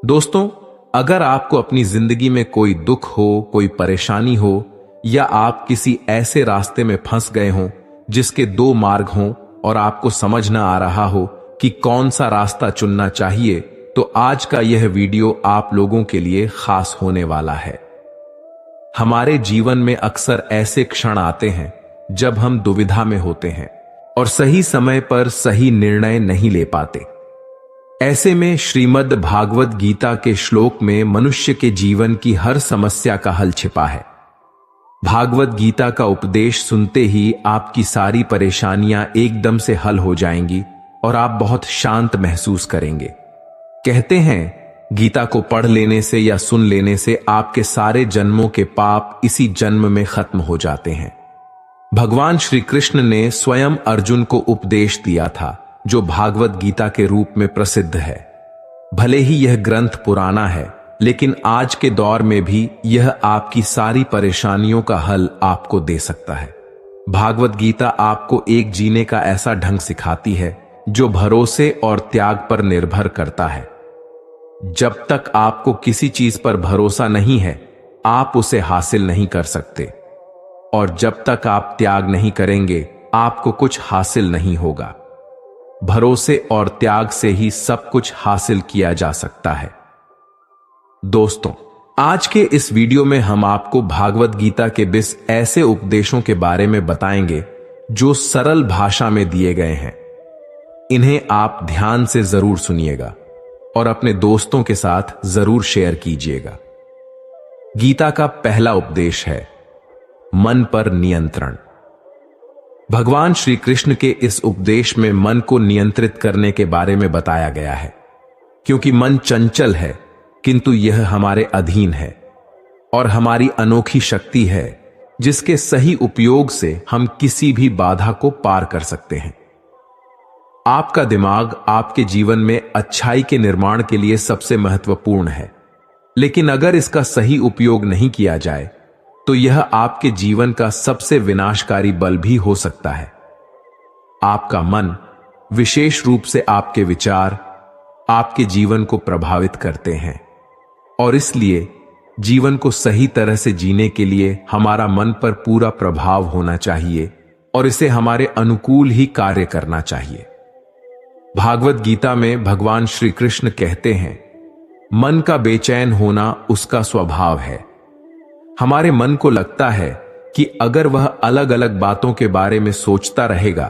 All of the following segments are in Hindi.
दोस्तों, अगर आपको अपनी जिंदगी में कोई दुख हो, कोई परेशानी हो या आप किसी ऐसे रास्ते में फंस गए हों जिसके दो मार्ग हों और आपको समझ ना आ रहा हो कि कौन सा रास्ता चुनना चाहिए, तो आज का यह वीडियो आप लोगों के लिए खास होने वाला है। हमारे जीवन में अक्सर ऐसे क्षण आते हैं जब हम दुविधा में होते हैं और सही समय पर सही निर्णय नहीं ले पाते। ऐसे में श्रीमद् भागवत गीता के श्लोक में मनुष्य के जीवन की हर समस्या का हल छिपा है। भागवत गीता का उपदेश सुनते ही आपकी सारी परेशानियां एकदम से हल हो जाएंगी और आप बहुत शांत महसूस करेंगे। कहते हैं, गीता को पढ़ लेने से या सुन लेने से आपके सारे जन्मों के पाप इसी जन्म में खत्म हो जाते हैं। भगवान श्री कृष्ण ने स्वयं अर्जुन को उपदेश दिया था, जो भागवत गीता के रूप में प्रसिद्ध है। भले ही यह ग्रंथ पुराना है, लेकिन आज के दौर में भी यह आपकी सारी परेशानियों का हल आपको दे सकता है। भागवत गीता आपको एक जीने का ऐसा ढंग सिखाती है जो भरोसे और त्याग पर निर्भर करता है। जब तक आपको किसी चीज पर भरोसा नहीं है, आप उसे हासिल नहीं कर सकते, और जब तक आप त्याग नहीं करेंगे, आपको कुछ हासिल नहीं होगा। भरोसे और त्याग से ही सब कुछ हासिल किया जा सकता है। दोस्तों, आज के इस वीडियो में हम आपको भागवत गीता के 20 ऐसे उपदेशों के बारे में बताएंगे जो सरल भाषा में दिए गए हैं। इन्हें आप ध्यान से जरूर सुनिएगा और अपने दोस्तों के साथ जरूर शेयर कीजिएगा। गीता का पहला उपदेश है मन पर नियंत्रण। भगवान श्री कृष्ण के इस उपदेश में मन को नियंत्रित करने के बारे में बताया गया है, क्योंकि मन चंचल है, किंतु यह हमारे अधीन है और हमारी अनोखी शक्ति है, जिसके सही उपयोग से हम किसी भी बाधा को पार कर सकते हैं। आपका दिमाग आपके जीवन में अच्छाई के निर्माण के लिए सबसे महत्वपूर्ण है, लेकिन अगर इसका सही उपयोग नहीं किया जाए तो यह आपके जीवन का सबसे विनाशकारी बल भी हो सकता है। आपका मन, विशेष रूप से आपके विचार, आपके जीवन को प्रभावित करते हैं, और इसलिए जीवन को सही तरह से जीने के लिए हमारा मन पर पूरा प्रभाव होना चाहिए और इसे हमारे अनुकूल ही कार्य करना चाहिए। भागवत गीता में भगवान श्री कृष्ण कहते हैं, मन का बेचैन होना उसका स्वभाव है। हमारे मन को लगता है कि अगर वह अलग अलग बातों के बारे में सोचता रहेगा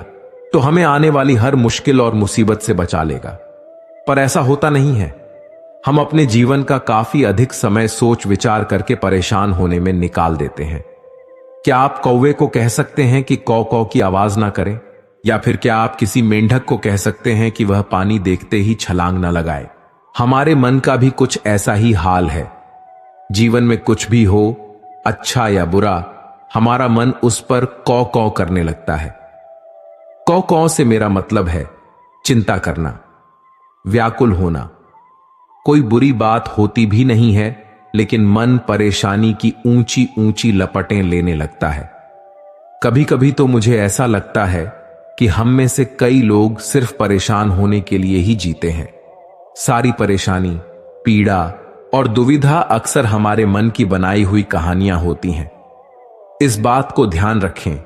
तो हमें आने वाली हर मुश्किल और मुसीबत से बचा लेगा, पर ऐसा होता नहीं है। हम अपने जीवन का काफी अधिक समय सोच विचार करके परेशान होने में निकाल देते हैं। क्या आप कौवे को कह सकते हैं कि कौ कौ की आवाज ना करें? या फिर क्या आप किसी मेंढक को कह सकते हैं कि वह पानी देखते ही छलांग ना लगाए? हमारे मन का भी कुछ ऐसा ही हाल है। जीवन में कुछ भी हो, अच्छा या बुरा, हमारा मन उस पर कौ कौ करने लगता है। कौ कौ से मेरा मतलब है चिंता करना, व्याकुल होना। कोई बुरी बात होती भी नहीं है, लेकिन मन परेशानी की ऊंची ऊंची लपटें लेने लगता है। कभी कभी तो मुझे ऐसा लगता है कि हम में से कई लोग सिर्फ परेशान होने के लिए ही जीते हैं। सारी परेशानी, पीड़ा और दुविधा अक्सर हमारे मन की बनाई हुई कहानियां होती हैं। इस बात को ध्यान रखें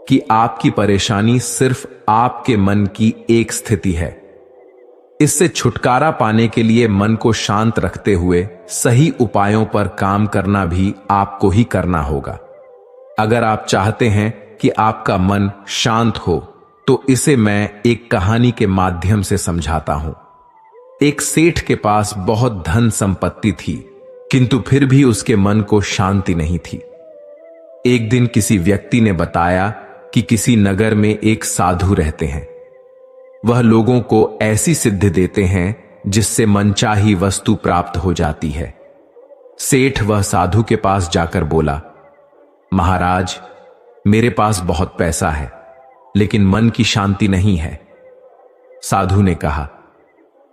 कि आपकी परेशानी सिर्फ आपके मन की एक स्थिति है। इससे छुटकारा पाने के लिए मन को शांत रखते हुए सही उपायों पर काम करना भी आपको ही करना होगा। अगर आप चाहते हैं कि आपका मन शांत हो, तो इसे मैं एक कहानी के माध्यम से समझाता हूं। एक सेठ के पास बहुत धन संपत्ति थी, किंतु फिर भी उसके मन को शांति नहीं थी। एक दिन किसी व्यक्ति ने बताया कि किसी नगर में एक साधु रहते हैं। वह लोगों को ऐसी सिद्धि देते हैं जिससे मनचाही वस्तु प्राप्त हो जाती है। सेठ वह साधु के पास जाकर बोला, महाराज, मेरे पास बहुत पैसा है, लेकिन मन की शांति नहीं है। साधु ने कहा,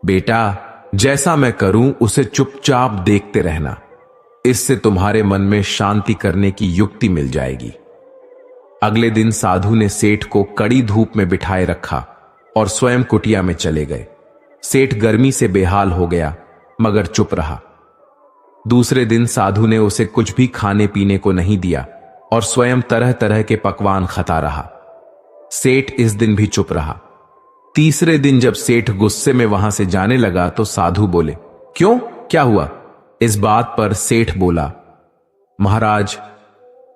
बेटा, जैसा मैं करूं उसे चुपचाप देखते रहना, इससे तुम्हारे मन में शांति करने की युक्ति मिल जाएगी। अगले दिन साधु ने सेठ को कड़ी धूप में बिठाए रखा और स्वयं कुटिया में चले गए। सेठ गर्मी से बेहाल हो गया मगर चुप रहा। दूसरे दिन साधु ने उसे कुछ भी खाने पीने को नहीं दिया और स्वयं तरह तरह के पकवान खाता रहा। सेठ इस दिन भी चुप रहा। तीसरे दिन जब सेठ गुस्से में वहां से जाने लगा तो साधु बोले, क्यों, क्या हुआ? इस बात पर सेठ बोला, महाराज,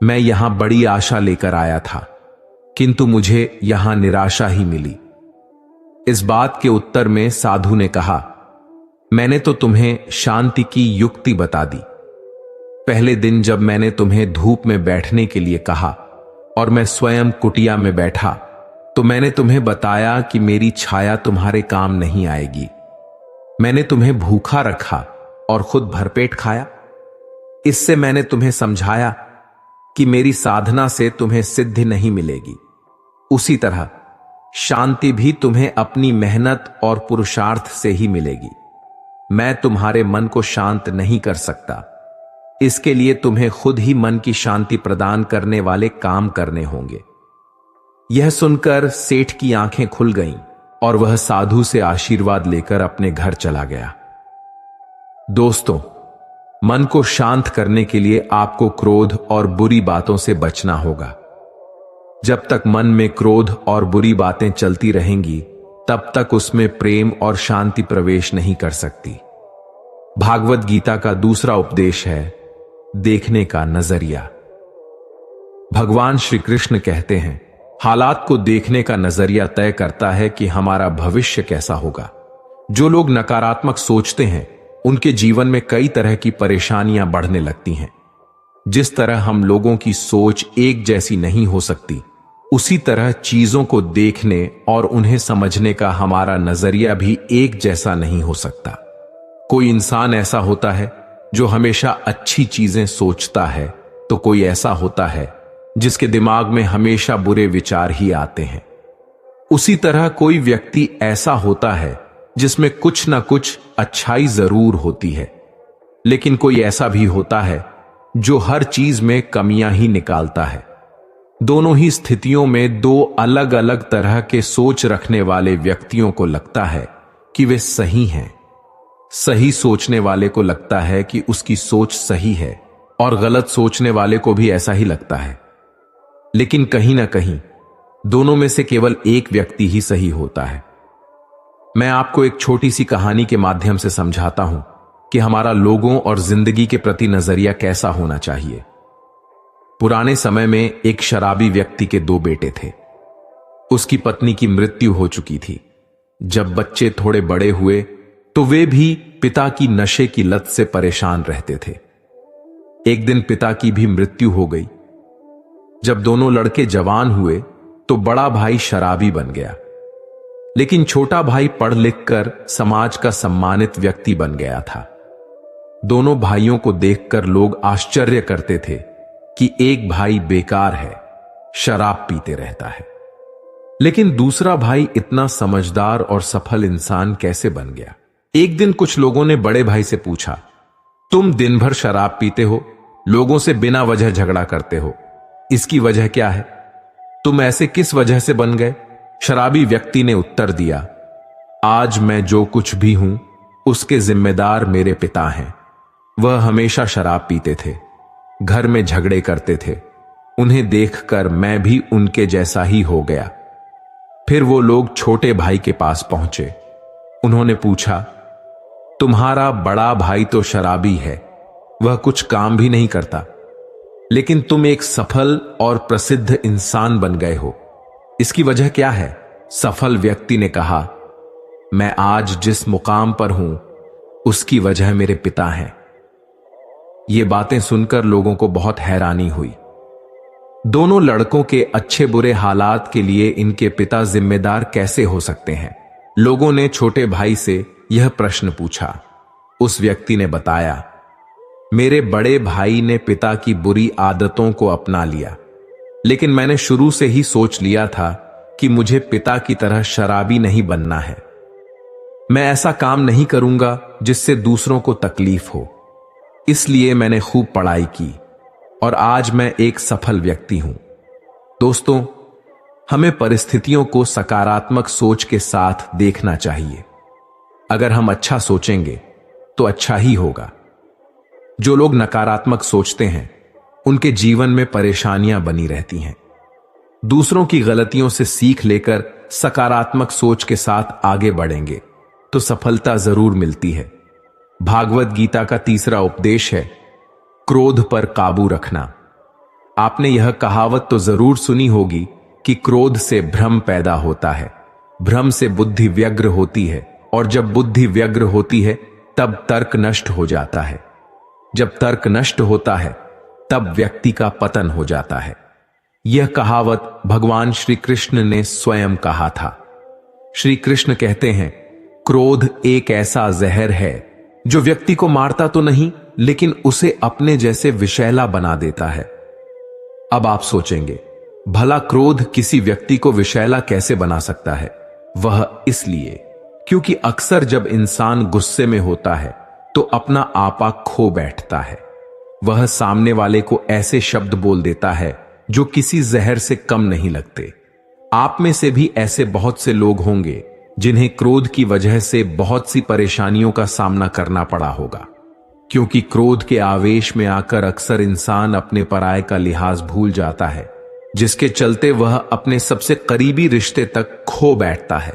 मैं यहां बड़ी आशा लेकर आया था, किंतु मुझे यहां निराशा ही मिली। इस बात के उत्तर में साधु ने कहा, मैंने तो तुम्हें शांति की युक्ति बता दी। पहले दिन जब मैंने तुम्हें धूप में बैठने के लिए कहा और मैं स्वयं कुटिया में बैठा तो मैंने तुम्हें बताया कि मेरी छाया तुम्हारे काम नहीं आएगी। मैंने तुम्हें भूखा रखा और खुद भरपेट खाया। इससे मैंने तुम्हें समझाया कि मेरी साधना से तुम्हें सिद्धि नहीं मिलेगी। उसी तरह शांति भी तुम्हें अपनी मेहनत और पुरुषार्थ से ही मिलेगी। मैं तुम्हारे मन को शांत नहीं कर सकता, इसके लिए तुम्हें खुद ही मन की शांति प्रदान करने वाले काम करने होंगे। यह सुनकर सेठ की आंखें खुल गईं और वह साधु से आशीर्वाद लेकर अपने घर चला गया। दोस्तों, मन को शांत करने के लिए आपको क्रोध और बुरी बातों से बचना होगा। जब तक मन में क्रोध और बुरी बातें चलती रहेंगी तब तक उसमें प्रेम और शांति प्रवेश नहीं कर सकती। भागवत गीता का दूसरा उपदेश है देखने का नजरिया। भगवान श्री कृष्ण कहते हैं, हालात को देखने का नजरिया तय करता है कि हमारा भविष्य कैसा होगा। जो लोग नकारात्मक सोचते हैं उनके जीवन में कई तरह की परेशानियां बढ़ने लगती हैं। जिस तरह हम लोगों की सोच एक जैसी नहीं हो सकती, उसी तरह चीजों को देखने और उन्हें समझने का हमारा नजरिया भी एक जैसा नहीं हो सकता। कोई इंसान ऐसा होता है जो हमेशा अच्छी चीजें सोचता है, तो कोई ऐसा होता है जिसके दिमाग में हमेशा बुरे विचार ही आते हैं। उसी तरह कोई व्यक्ति ऐसा होता है जिसमें कुछ ना कुछ अच्छाई जरूर होती है, लेकिन कोई ऐसा भी होता है जो हर चीज में कमियां ही निकालता है। दोनों ही स्थितियों में दो अलग अलग तरह के सोच रखने वाले व्यक्तियों को लगता है कि वे सही हैं। सही सोचने वाले को लगता है कि उसकी सोच सही है और गलत सोचने वाले को भी ऐसा ही लगता है। लेकिन कहीं ना कहीं दोनों में से केवल एक व्यक्ति ही सही होता है। मैं आपको एक छोटी सी कहानी के माध्यम से समझाता हूं कि हमारा लोगों और जिंदगी के प्रति नजरिया कैसा होना चाहिए। पुराने समय में एक शराबी व्यक्ति के दो बेटे थे। उसकी पत्नी की मृत्यु हो चुकी थी। जब बच्चे थोड़े बड़े हुए तो वे भी पिता की नशे की लत से परेशान रहते थे। एक दिन पिता की भी मृत्यु हो गई। जब दोनों लड़के जवान हुए तो बड़ा भाई शराबी बन गया, लेकिन छोटा भाई पढ़ लिख कर समाज का सम्मानित व्यक्ति बन गया था। दोनों भाइयों को देखकर लोग आश्चर्य करते थे कि एक भाई बेकार है, शराब पीते रहता है, लेकिन दूसरा भाई इतना समझदार और सफल इंसान कैसे बन गया। एक दिन कुछ लोगों ने बड़े भाई से पूछा, तुम दिन भर शराब पीते हो, लोगों से बिना वजह झगड़ा करते हो, इसकी वजह क्या है? तुम ऐसे किस वजह से बन गए? शराबी व्यक्ति ने उत्तर दिया, आज मैं जो कुछ भी हूं उसके जिम्मेदार मेरे पिता हैं। वह हमेशा शराब पीते थे, घर में झगड़े करते थे। उन्हें देखकर मैं भी उनके जैसा ही हो गया। फिर वो लोग छोटे भाई के पास पहुंचे। उन्होंने पूछा, तुम्हारा बड़ा भाई तो शराबी है, वह कुछ काम भी नहीं करता, लेकिन तुम एक सफल और प्रसिद्ध इंसान बन गए हो, इसकी वजह क्या है? सफल व्यक्ति ने कहा, मैं आज जिस मुकाम पर हूं उसकी वजह मेरे पिता हैं। ये बातें सुनकर लोगों को बहुत हैरानी हुई। दोनों लड़कों के अच्छे बुरे हालात के लिए इनके पिता जिम्मेदार कैसे हो सकते हैं? लोगों ने छोटे भाई से यह प्रश्न पूछा। उस व्यक्ति ने बताया, मेरे बड़े भाई ने पिता की बुरी आदतों को अपना लिया, लेकिन मैंने शुरू से ही सोच लिया था कि मुझे पिता की तरह शराबी नहीं बनना है। मैं ऐसा काम नहीं करूंगा जिससे दूसरों को तकलीफ हो। इसलिए मैंने खूब पढ़ाई की और आज मैं एक सफल व्यक्ति हूं। दोस्तों, हमें परिस्थितियों को सकारात्मक सोच के साथ देखना चाहिए। अगर हम अच्छा सोचेंगे तो अच्छा ही होगा। जो लोग नकारात्मक सोचते हैं उनके जीवन में परेशानियां बनी रहती हैं। दूसरों की गलतियों से सीख लेकर सकारात्मक सोच के साथ आगे बढ़ेंगे तो सफलता जरूर मिलती है। भागवत गीता का तीसरा उपदेश है क्रोध पर काबू रखना। आपने यह कहावत तो जरूर सुनी होगी कि क्रोध से भ्रम पैदा होता है, भ्रम से बुद्धि व्यग्र होती है, और जब बुद्धि व्यग्र होती है तब तर्क नष्ट हो जाता है। जब तर्क नष्ट होता है तब व्यक्ति का पतन हो जाता है। यह कहावत भगवान श्री कृष्ण ने स्वयं कहा था। श्री कृष्ण कहते हैं, क्रोध एक ऐसा जहर है जो व्यक्ति को मारता तो नहीं लेकिन उसे अपने जैसे विषैला बना देता है। अब आप सोचेंगे, भला क्रोध किसी व्यक्ति को विषैला कैसे बना सकता है? वह इसलिए क्योंकि अक्सर जब इंसान गुस्से में होता है तो अपना आपा खो बैठता है। वह सामने वाले को ऐसे शब्द बोल देता है जो किसी जहर से कम नहीं लगते। आप में से भी ऐसे बहुत से लोग होंगे जिन्हें क्रोध की वजह से बहुत सी परेशानियों का सामना करना पड़ा होगा, क्योंकि क्रोध के आवेश में आकर अक्सर इंसान अपने पराये का लिहाज भूल जाता है, जिसके चलते वह अपने सबसे करीबी रिश्ते तक खो बैठता है।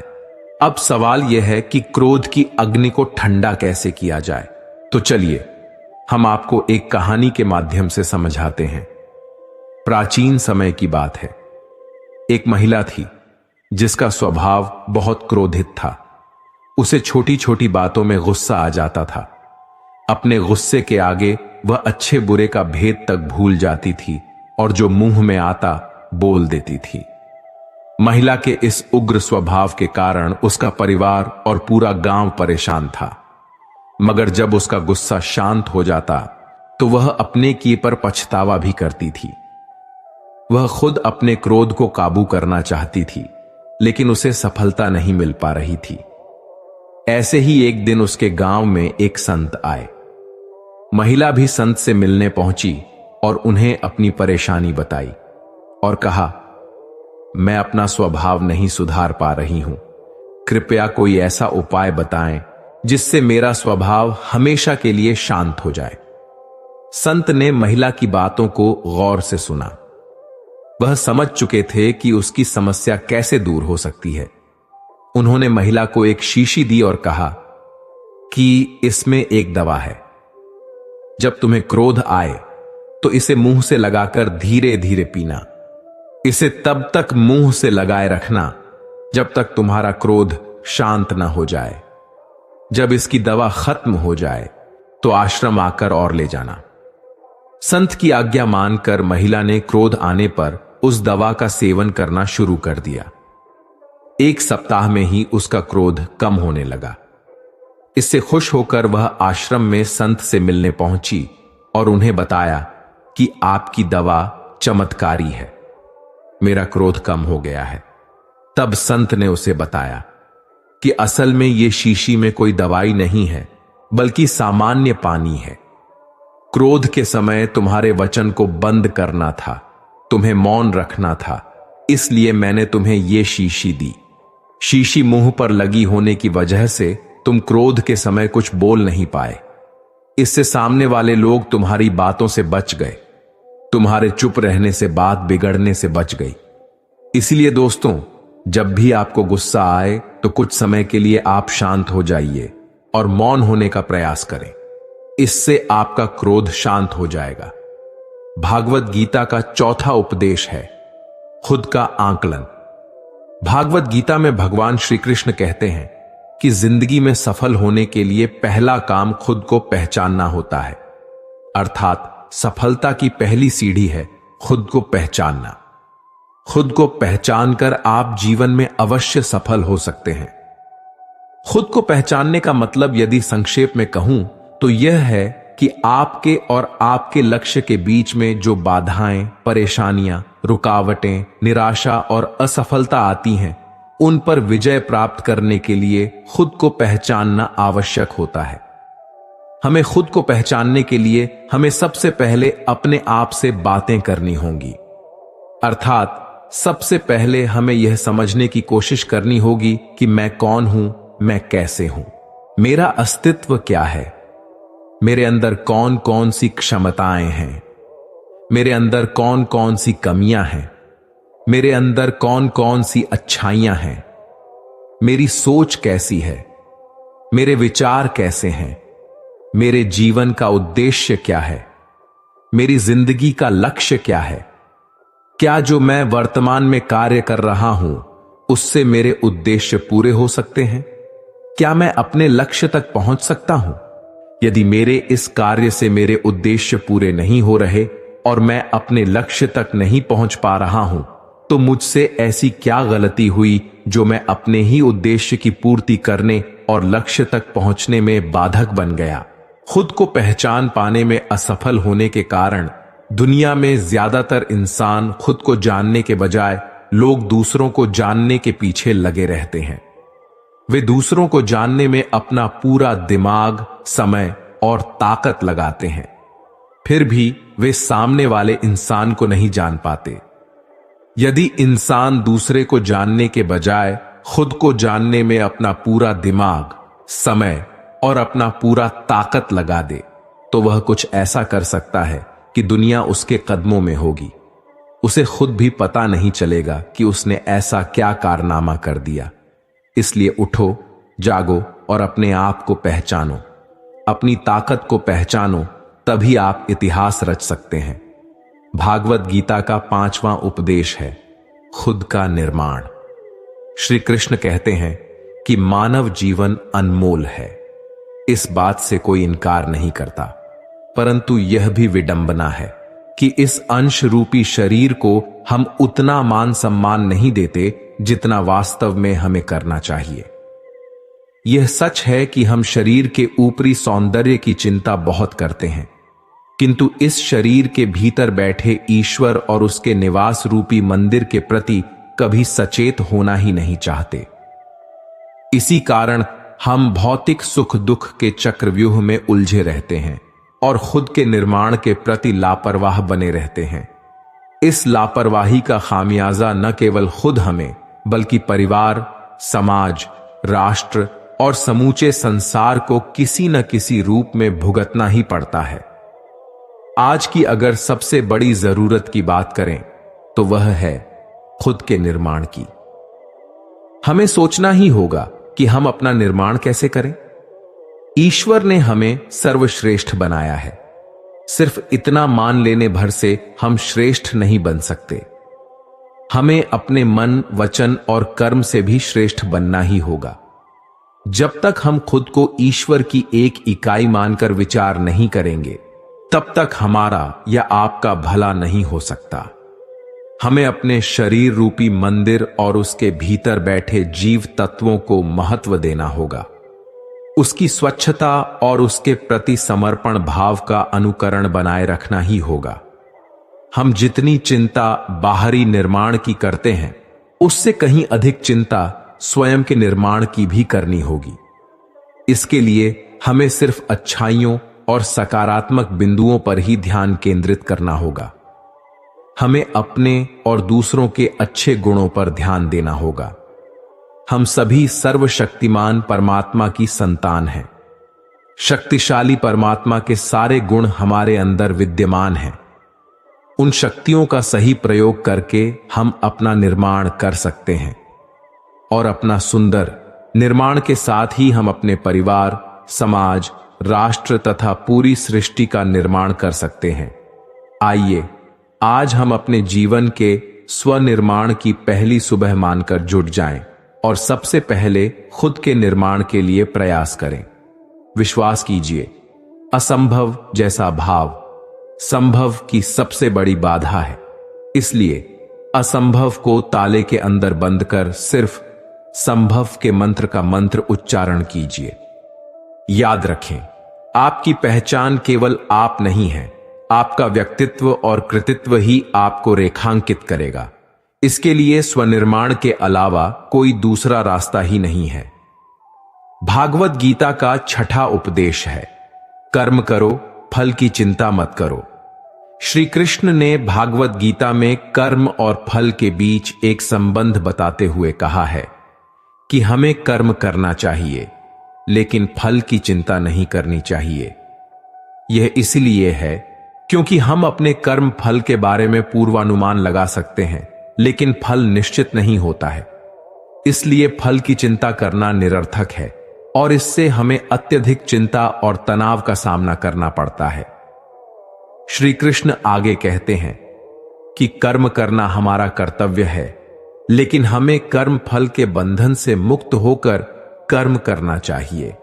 अब सवाल यह है कि क्रोध की अग्नि को ठंडा कैसे किया जाए। तो चलिए हम आपको एक कहानी के माध्यम से समझाते हैं। प्राचीन समय की बात है। एक महिला थी जिसका स्वभाव बहुत क्रोधित था। उसे छोटी छोटी बातों में गुस्सा आ जाता था। अपने गुस्से के आगे वह अच्छे बुरे का भेद तक भूल जाती थी और जो मुंह में आता बोल देती थी। महिला के इस उग्र स्वभाव के कारण उसका परिवार और पूरा गांव परेशान था। मगर जब उसका गुस्सा शांत हो जाता तो वह अपने किए पर पछतावा भी करती थी। वह खुद अपने क्रोध को काबू करना चाहती थी, लेकिन उसे सफलता नहीं मिल पा रही थी। ऐसे ही एक दिन उसके गांव में एक संत आए। महिला भी संत से मिलने पहुंची और उन्हें अपनी परेशानी बताई और कहा, मैं अपना स्वभाव नहीं सुधार पा रही हूं, कृपया कोई ऐसा उपाय बताएं जिससे मेरा स्वभाव हमेशा के लिए शांत हो जाए। संत ने महिला की बातों को गौर से सुना। वह समझ चुके थे कि उसकी समस्या कैसे दूर हो सकती है। उन्होंने महिला को एक शीशी दी और कहा कि इसमें एक दवा है। जब तुम्हें क्रोध आए तो इसे मुंह से लगाकर धीरे धीरे पीना। इसे तब तक मुंह से लगाए रखना जब तक तुम्हारा क्रोध शांत न हो जाए। जब इसकी दवा खत्म हो जाए तो आश्रम आकर और ले जाना। संत की आज्ञा मानकर महिला ने क्रोध आने पर उस दवा का सेवन करना शुरू कर दिया। एक सप्ताह में ही उसका क्रोध कम होने लगा। इससे खुश होकर वह आश्रम में संत से मिलने पहुंची और उन्हें बताया कि आपकी दवा चमत्कारी है, मेरा क्रोध कम हो गया है। तब संत ने उसे बताया कि असल में यह शीशी में कोई दवाई नहीं है, बल्कि सामान्य पानी है। क्रोध के समय तुम्हारे वचन को बंद करना था, तुम्हें मौन रखना था, इसलिए मैंने तुम्हें यह शीशी दी। शीशी मुंह पर लगी होने की वजह से तुम क्रोध के समय कुछ बोल नहीं पाए। इससे सामने वाले लोग तुम्हारी बातों से बच गए, तुम्हारे चुप रहने से बात बिगड़ने से बच गई। इसलिए दोस्तों, जब भी आपको गुस्सा आए तो कुछ समय के लिए आप शांत हो जाइए और मौन होने का प्रयास करें। इससे आपका क्रोध शांत हो जाएगा। भागवत गीता का चौथा उपदेश है खुद का आकलन। भागवत गीता में भगवान श्री कृष्ण कहते हैं कि जिंदगी में सफल होने के लिए पहला काम खुद को पहचानना होता है। अर्थात सफलता की पहली सीढ़ी है खुद को पहचानना। खुद को पहचानकर आप जीवन में अवश्य सफल हो सकते हैं। खुद को पहचानने का मतलब यदि संक्षेप में कहूं तो यह है कि आपके और आपके लक्ष्य के बीच में जो बाधाएं, परेशानियां, रुकावटें, निराशा और असफलता आती हैं, उन पर विजय प्राप्त करने के लिए खुद को पहचानना आवश्यक होता है। हमें खुद को पहचानने के लिए हमें सबसे पहले अपने आप से बातें करनी होंगी। अर्थात सबसे पहले हमें यह समझने की कोशिश करनी होगी कि मैं कौन हूं, मैं कैसे हूं, मेरा अस्तित्व क्या है, मेरे अंदर कौन कौन सी क्षमताएं हैं, मेरे अंदर कौन कौन सी कमियां हैं, मेरे अंदर कौन कौन सी अच्छाइयां हैं, मेरी सोच कैसी है, मेरे विचार कैसे हैं, मेरे जीवन का उद्देश्य क्या है, मेरी जिंदगी का लक्ष्य क्या है, क्या जो मैं वर्तमान में कार्य कर रहा हूं उससे मेरे उद्देश्य पूरे हो सकते हैं, क्या मैं अपने लक्ष्य तक पहुंच सकता हूं। यदि मेरे इस कार्य से मेरे उद्देश्य पूरे नहीं हो रहे और मैं अपने लक्ष्य तक नहीं पहुंच पा रहा हूं, तो मुझसे ऐसी क्या गलती हुई जो मैं अपने ही उद्देश्य की पूर्ति करने और लक्ष्य तक पहुंचने में बाधक बन गया। खुद को पहचान पाने में असफल होने के कारण दुनिया में ज्यादातर इंसान खुद को जानने के बजाय लोग दूसरों को जानने के पीछे लगे रहते हैं। वे दूसरों को जानने में अपना पूरा दिमाग, समय और ताकत लगाते हैं, फिर भी वे सामने वाले इंसान को नहीं जान पाते। यदि इंसान दूसरे को जानने के बजाय खुद को जानने में अपना पूरा दिमाग, समय और अपना पूरा ताकत लगा दे, तो वह कुछ ऐसा कर सकता है कि दुनिया उसके कदमों में होगी। उसे खुद भी पता नहीं चलेगा कि उसने ऐसा क्या कारनामा कर दिया। इसलिए उठो, जागो और अपने आप को पहचानो, अपनी ताकत को पहचानो, तभी आप इतिहास रच सकते हैं। भागवत गीता का 5वां उपदेश है खुद का निर्माण। श्री कृष्ण कहते हैं कि मानव जीवन अनमोल है, इस बात से कोई इनकार नहीं करता, परंतु यह भी विडंबना है कि इस अंश रूपी शरीर को हम उतना मान सम्मान नहीं देते जितना वास्तव में हमें करना चाहिए। यह सच है कि हम शरीर के ऊपरी सौंदर्य की चिंता बहुत करते हैं, किंतु इस शरीर के भीतर बैठे ईश्वर और उसके निवास रूपी मंदिर के प्रति कभी सचेत होना ही नहीं चाहते। इसी कारण हम भौतिक सुख दुख के चक्रव्यूह में उलझे रहते हैं और खुद के निर्माण के प्रति लापरवाह बने रहते हैं। इस लापरवाही का खामियाजा न केवल खुद हमें बल्कि परिवार, समाज, राष्ट्र और समूचे संसार को किसी न किसी रूप में भुगतना ही पड़ता है। आज की अगर सबसे बड़ी जरूरत की बात करें तो वह है खुद के निर्माण की। हमें सोचना ही होगा कि हम अपना निर्माण कैसे करें। ईश्वर ने हमें सर्वश्रेष्ठ बनाया है, सिर्फ इतना मान लेने भर से हम श्रेष्ठ नहीं बन सकते। हमें अपने मन, वचन और कर्म से भी श्रेष्ठ बनना ही होगा। जब तक हम खुद को ईश्वर की एक इकाई मानकर विचार नहीं करेंगे, तब तक हमारा या आपका भला नहीं हो सकता। हमें अपने शरीर रूपी मंदिर और उसके भीतर बैठे जीव तत्वों को महत्व देना होगा। उसकी स्वच्छता और उसके प्रति समर्पण भाव का अनुकरण बनाए रखना ही होगा। हम जितनी चिंता बाहरी निर्माण की करते हैं, उससे कहीं अधिक चिंता स्वयं के निर्माण की भी करनी होगी। इसके लिए हमें सिर्फ अच्छाइयों और सकारात्मक बिंदुओं पर ही ध्यान केंद्रित करना होगा। हमें अपने और दूसरों के अच्छे गुणों पर ध्यान देना होगा। हम सभी सर्वशक्तिमान परमात्मा की संतान हैं। शक्तिशाली परमात्मा के सारे गुण हमारे अंदर विद्यमान हैं। उन शक्तियों का सही प्रयोग करके हम अपना निर्माण कर सकते हैं और अपना सुंदर निर्माण के साथ ही हम अपने परिवार, समाज, राष्ट्र तथा पूरी सृष्टि का निर्माण कर सकते हैं। आइए आज हम अपने जीवन के स्वनिर्माण की पहली सुबह मानकर जुट जाएं और सबसे पहले खुद के निर्माण के लिए प्रयास करें। विश्वास कीजिए, असंभव जैसा भाव संभव की सबसे बड़ी बाधा है। इसलिए असंभव को ताले के अंदर बंद कर सिर्फ संभव के मंत्र का मंत्र उच्चारण कीजिए। याद रखें, आपकी पहचान केवल आप नहीं है, आपका व्यक्तित्व और कृतित्व ही आपको रेखांकित करेगा। इसके लिए स्वनिर्माण के अलावा कोई दूसरा रास्ता ही नहीं है। भागवत गीता का 6ठा उपदेश है, कर्म करो, फल की चिंता मत करो। श्री कृष्ण ने भागवत गीता में कर्म और फल के बीच एक संबंध बताते हुए कहा है कि हमें कर्म करना चाहिए, लेकिन फल की चिंता नहीं करनी चाहिए। यह इसलिए है क्योंकि हम अपने कर्म फल के बारे में पूर्वानुमान लगा सकते हैं, लेकिन फल निश्चित नहीं होता है। इसलिए फल की चिंता करना निरर्थक है और इससे हमें अत्यधिक चिंता और तनाव का सामना करना पड़ता है। श्री कृष्ण आगे कहते हैं कि कर्म करना हमारा कर्तव्य है, लेकिन हमें कर्म फल के बंधन से मुक्त होकर कर्म करना चाहिए।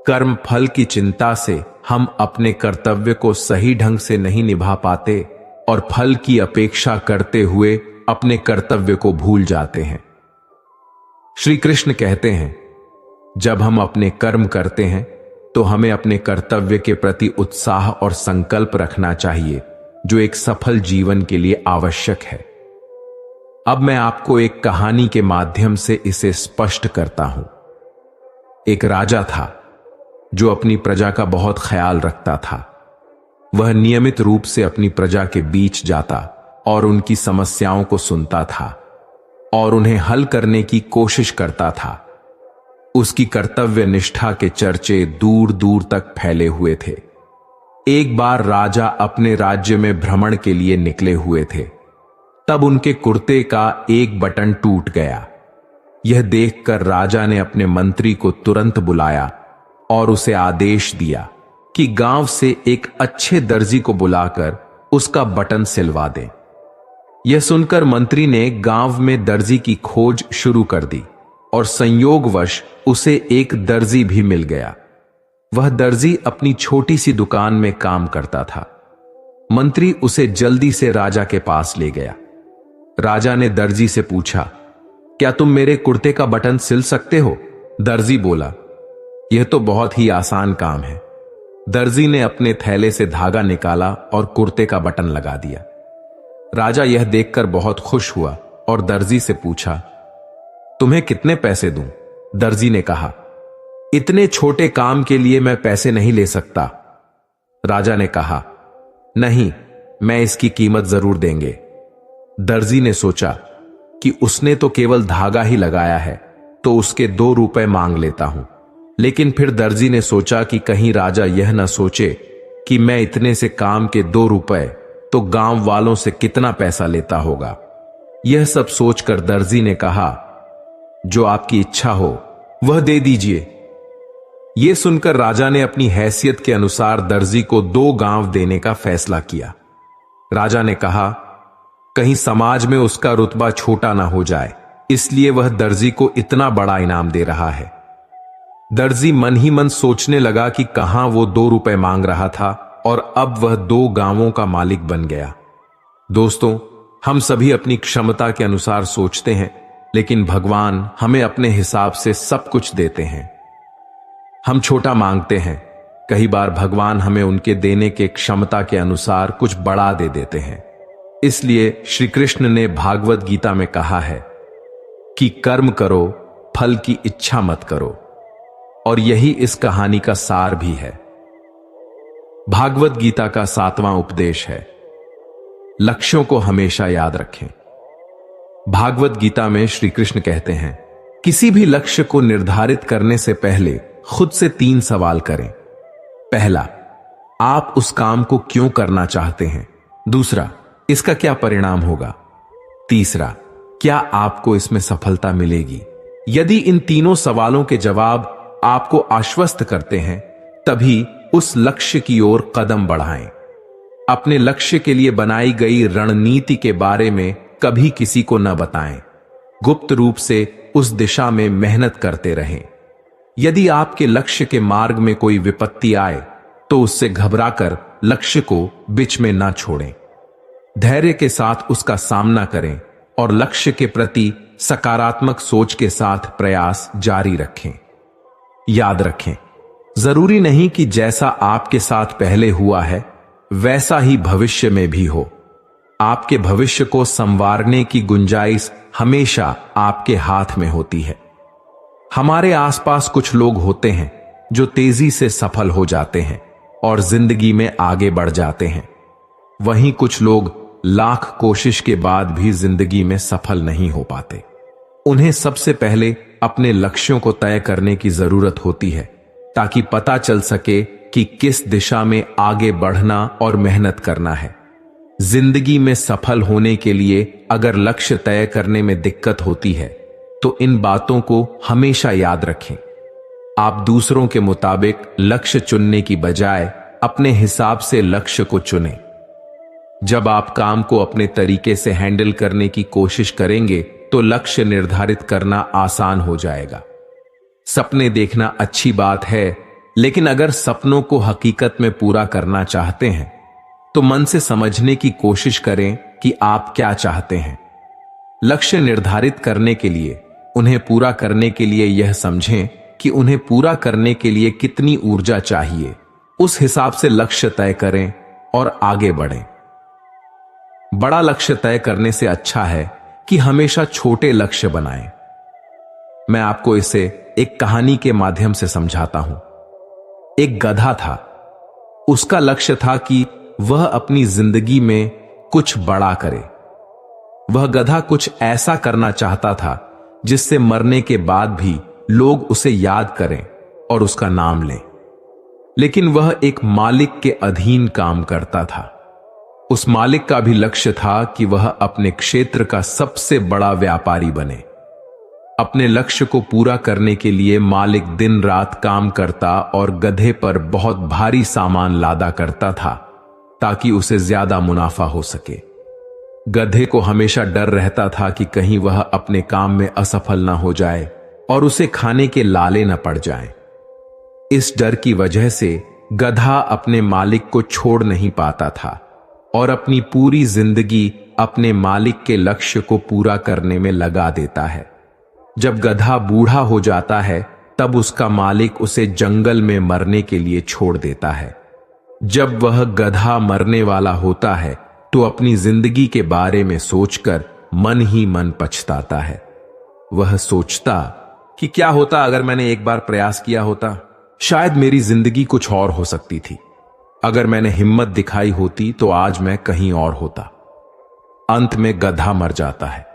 कर्म फल की चिंता से हम अपने कर्तव्य को सही ढंग से नहीं निभा पाते और फल की अपेक्षा करते हुए अपने कर्तव्य को भूल जाते हैं। श्री कृष्ण कहते हैं, जब हम अपने कर्म करते हैं तो हमें अपने कर्तव्य के प्रति उत्साह और संकल्प रखना चाहिए, जो एक सफल जीवन के लिए आवश्यक है। अब मैं आपको एक कहानी के माध्यम से इसे स्पष्ट करता हूं। एक राजा था जो अपनी प्रजा का बहुत ख्याल रखता था। वह नियमित रूप से अपनी प्रजा के बीच जाता और उनकी समस्याओं को सुनता था और उन्हें हल करने की कोशिश करता था। उसकी कर्तव्य निष्ठा के चर्चे दूर दूर तक फैले हुए थे। एक बार राजा अपने राज्य में भ्रमण के लिए निकले हुए थे। तब उनके कुर्ते का एक बटन टूट गया। यह देखकर राजा ने अपने मंत्री को तुरंत बुलाया और उसे आदेश दिया कि गांव से एक अच्छे दर्जी को बुलाकर उसका बटन सिलवा दें। यह सुनकर मंत्री ने गांव में दर्जी की खोज शुरू कर दी और संयोगवश उसे एक दर्जी भी मिल गया। वह दर्जी अपनी छोटी सी दुकान में काम करता था। मंत्री उसे जल्दी से राजा के पास ले गया। राजा ने दर्जी से पूछा, क्या तुम मेरे कुर्ते का बटन सिल सकते हो? दर्जी बोला, यह तो बहुत ही आसान काम है। दर्जी ने अपने थैले से धागा निकाला और कुर्ते का बटन लगा दिया। राजा यह देखकर बहुत खुश हुआ और दर्जी से पूछा, तुम्हें कितने पैसे दूं? दर्जी ने कहा, इतने छोटे काम के लिए मैं पैसे नहीं ले सकता। राजा ने कहा, नहीं, मैं इसकी कीमत जरूर देंगे। दर्जी ने सोचा कि उसने तो केवल धागा ही लगाया है, तो उसके 2 रुपए मांग लेता हूं। लेकिन फिर दर्जी ने सोचा कि कहीं राजा यह न सोचे कि मैं इतने से काम के 2 रुपए तो गांव वालों से कितना पैसा लेता होगा। यह सब सोचकर दर्जी ने कहा, जो आपकी इच्छा हो वह दे दीजिए। यह सुनकर राजा ने अपनी हैसियत के अनुसार दर्जी को 2 गांव देने का फैसला किया। राजा ने कहा, कहीं समाज में उसका रुतबा छोटा ना हो जाए, इसलिए वह दर्जी को इतना बड़ा इनाम दे रहा है। दर्जी मन ही मन सोचने लगा कि कहां वो 2 रुपए मांग रहा था और अब वह 2 गांवों का मालिक बन गया। दोस्तों, हम सभी अपनी क्षमता के अनुसार सोचते हैं, लेकिन भगवान हमें अपने हिसाब से सब कुछ देते हैं। हम छोटा मांगते हैं, कई बार भगवान हमें उनके देने के क्षमता के अनुसार कुछ बड़ा दे देते हैं। इसलिए श्री कृष्ण ने भागवत गीता में कहा है कि कर्म करो, फल की इच्छा मत करो, और यही इस कहानी का सार भी है। भागवत गीता का 7वां उपदेश है, लक्ष्यों को हमेशा याद रखें। भागवत गीता में श्री कृष्ण कहते हैं, किसी भी लक्ष्य को निर्धारित करने से पहले खुद से 3 सवाल करें। पहला, आप उस काम को क्यों करना चाहते हैं? दूसरा, इसका क्या परिणाम होगा? तीसरा, क्या आपको इसमें सफलता मिलेगी? यदि इन तीनों सवालों के जवाब आपको आश्वस्त करते हैं, तभी उस लक्ष्य की ओर कदम बढ़ाएं। अपने लक्ष्य के लिए बनाई गई रणनीति के बारे में कभी किसी को न बताएं। गुप्त रूप से उस दिशा में मेहनत करते रहें। यदि आपके लक्ष्य के मार्ग में कोई विपत्ति आए, तो उससे घबराकर लक्ष्य को बीच में न छोड़ें। धैर्य के साथ उसका सामना करें और लक्ष्य के प्रति सकारात्मक सोच के साथ प्रयास जारी रखें। याद रखें, जरूरी नहीं कि जैसा आपके साथ पहले हुआ है वैसा ही भविष्य में भी हो। आपके भविष्य को संवारने की गुंजाइश हमेशा आपके हाथ में होती है। हमारे आसपास कुछ लोग होते हैं जो तेजी से सफल हो जाते हैं और जिंदगी में आगे बढ़ जाते हैं। वहीं कुछ लोग लाख कोशिश के बाद भी जिंदगी में सफल नहीं हो पाते। उन्हें सबसे पहले अपने लक्ष्यों को तय करने की जरूरत होती है, ताकि पता चल सके कि किस दिशा में आगे बढ़ना और मेहनत करना है। जिंदगी में सफल होने के लिए अगर लक्ष्य तय करने में दिक्कत होती है तो इन बातों को हमेशा याद रखें। आप दूसरों के मुताबिक लक्ष्य चुनने की बजाय अपने हिसाब से लक्ष्य को चुनें। जब आप काम को अपने तरीके से हैंडल करने की कोशिश करेंगे तो लक्ष्य निर्धारित करना आसान हो जाएगा। सपने देखना अच्छी बात है, लेकिन अगर सपनों को हकीकत में पूरा करना चाहते हैं तो मन से समझने की कोशिश करें कि आप क्या चाहते हैं। लक्ष्य निर्धारित करने के लिए उन्हें पूरा करने के लिए यह समझें कि उन्हें पूरा करने के लिए कितनी ऊर्जा चाहिए। उस हिसाब से लक्ष्य तय करें और आगे बढ़ें। बड़ा लक्ष्य तय करने से अच्छा है कि हमेशा छोटे लक्ष्य बनाएं। मैं आपको इसे एक कहानी के माध्यम से समझाता हूं। एक गधा था। उसका लक्ष्य था कि वह अपनी जिंदगी में कुछ बड़ा करे। वह गधा कुछ ऐसा करना चाहता था जिससे मरने के बाद भी लोग उसे याद करें और उसका नाम लें। लेकिन वह एक मालिक के अधीन काम करता था। उस मालिक का भी लक्ष्य था कि वह अपने क्षेत्र का सबसे बड़ा व्यापारी बने। अपने लक्ष्य को पूरा करने के लिए मालिक दिन रात काम करता और गधे पर बहुत भारी सामान लादा करता था ताकि उसे ज्यादा मुनाफा हो सके। गधे को हमेशा डर रहता था कि कहीं वह अपने काम में असफल ना हो जाए और उसे खाने के लाले न पड़ जाएं। इस डर की वजह से गधा अपने मालिक को छोड़ नहीं पाता था और अपनी पूरी जिंदगी अपने मालिक के लक्ष्य को पूरा करने में लगा देता है। जब गधा बूढ़ा हो जाता है तब उसका मालिक उसे जंगल में मरने के लिए छोड़ देता है। जब वह गधा मरने वाला होता है तो अपनी जिंदगी के बारे में सोचकर मन ही मन पछताता है। वह सोचता कि क्या होता अगर मैंने एक बार प्रयास किया होता, शायद मेरी जिंदगी कुछ और हो सकती थी। अगर मैंने हिम्मत दिखाई होती तो आज मैं कहीं और होता। अंत में गधा मर जाता है।